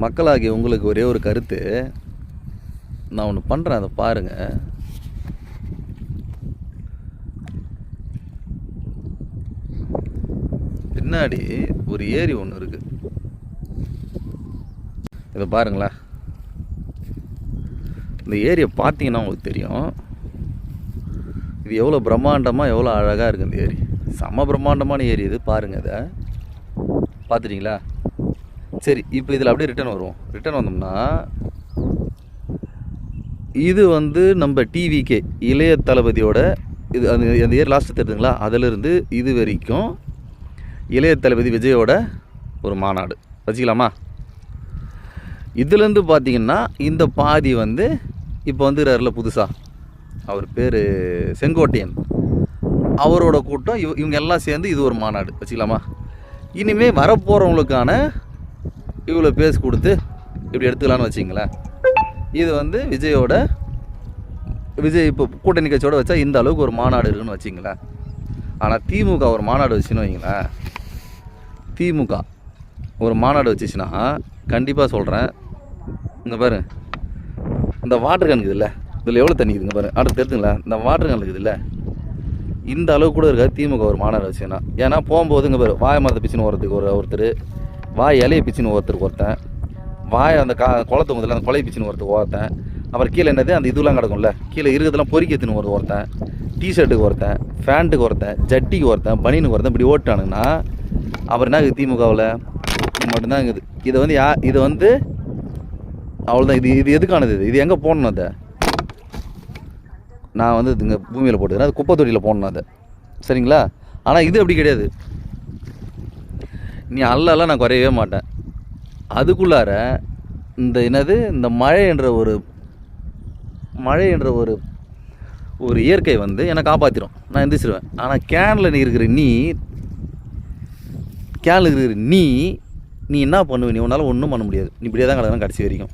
மக்களாகிய உங்களுக்கு ஒரே ஒரு கருத்து. நான் ஒன்று பண்ணுறேன், அதை பாருங்கள். பின்னாடி ஒரு ஏரி ஒன்று இருக்குது. இதை பாருங்களேன். இந்த ஏரியை பார்த்தீங்கன்னா உங்களுக்கு தெரியும் இது எவ்வளோ பிரம்மாண்டமாக எவ்வளோ அழகாக இருக்குது. இந்த ஏரி செம்ம பிரம்மாண்டமான ஏரி இது. பாருங்கள், இதை பார்த்துட்டிங்களா? சரி, இப்போ இதில் அப்படியே ரிட்டர்ன் வருவோம். ரிட்டர்ன் வந்தோம்னா இது வந்து நம்ம டிவிகே இளைய தளபதியோட இது அந்த ஏரி லாஸ்ட்டு தெரியுதுங்களா? அதிலிருந்து இது வரைக்கும் இளைய தளபதி விஜயோட ஒரு மாநாடு வச்சுக்கலாமா? இதுலேருந்து பார்த்திங்கன்னா இந்த பாதி வந்து இப்போ வந்துடுறாருல புதுசாக, அவர் பேர் செங்கோட்டையன், அவரோட கூட்டம் இவங்க எல்லாம் சேர்ந்து இது ஒரு மாநாடு வச்சுக்கலாமா? இனிமேல் வரப்போகிறவங்களுக்கான இவ்வளோ பேஸ் கொடுத்து இப்படி எடுத்துக்கலான்னு வச்சிங்களேன். இது வந்து விஜய் இப்போ கூட்டணி கட்சியோடு வச்சா இந்த அளவுக்கு ஒரு மாநாடு இருக்குன்னு வச்சிங்களேன். ஆனால் திமுக ஒரு மாநாடு வச்சுன்னு வைங்களேன், திமுக ஒரு மாநாடு வச்சுச்சுன்னா கண்டிப்பாக சொல்கிறேன், இங்கே பாரு இந்த வாட்டர் கேன் இருக்குதுல்ல, இதில் எவ்வளோ தண்ணி இருக்குதுங்க பாரு, அடுத்து தெரிஞ்சுங்களா? இந்த வாட்டர் கேன் இருக்குதுல்ல, இந்த அளவுக்கு கூட இருக்காது திமுக ஒரு மாநாடு வச்சுன்னா. ஏன்னா போகும்போது இங்கே பாரு வாயை மரத்தை பிச்சுன்னு ஓரத்துக்கு ஒருத்தர், வாய் இலையை பிச்சுன்னு ஒருத்தன், வாயை அந்த குளத்துங்குதில்ல அந்த கொலை பிச்சுன்னு ஒருத்தன், அப்புறம் கீழே என்னது அந்த இதெல்லாம் கிடக்கும்ல, கீழே இருக்கிறதெல்லாம் பொறிக்கத்துன்னு ஒருத்தன், டிஷர்ட்டுக்கு ஒருத்தன், ஃபேண்ட்டுக்கு ஒருத்தன், ஜட்டிக்கு ஒருத்தன், பனியனுக்கு ஒருத்தன், இப்படி ஓட்டானுங்கன்னா அப்புறம் என்ன இருக்குது திமுகவில் மட்டும்தான் இருக்குது. இதை வந்து அவ்வளோதான். இது எதுக்கானது? இது எங்கே போடணும்? அதை நான் வந்து இங்கே பூமியில் போட்டுக்கிறேன், அது குப்பை தொட்டியில் போடணும் அதை, சரிங்களா? ஆனால் இது அப்படி கிடையாது. நீ அல்லலாம் நான் குறையவே மாட்டேன். அதுக்குள்ளார இந்த இந்த மழை என்ற ஒரு இயற்கை வந்து என்னை காப்பாற்றிடும், நான் எந்திரிச்சிருவேன். ஆனால் கேனில் இருக்கிற நீ என்ன பண்ணுவ? நீ உன்னால் ஒன்றும் பண்ண முடியாது. நீ இப்படியே தான் கிடக்கணும் கடைசி வரைக்கும்.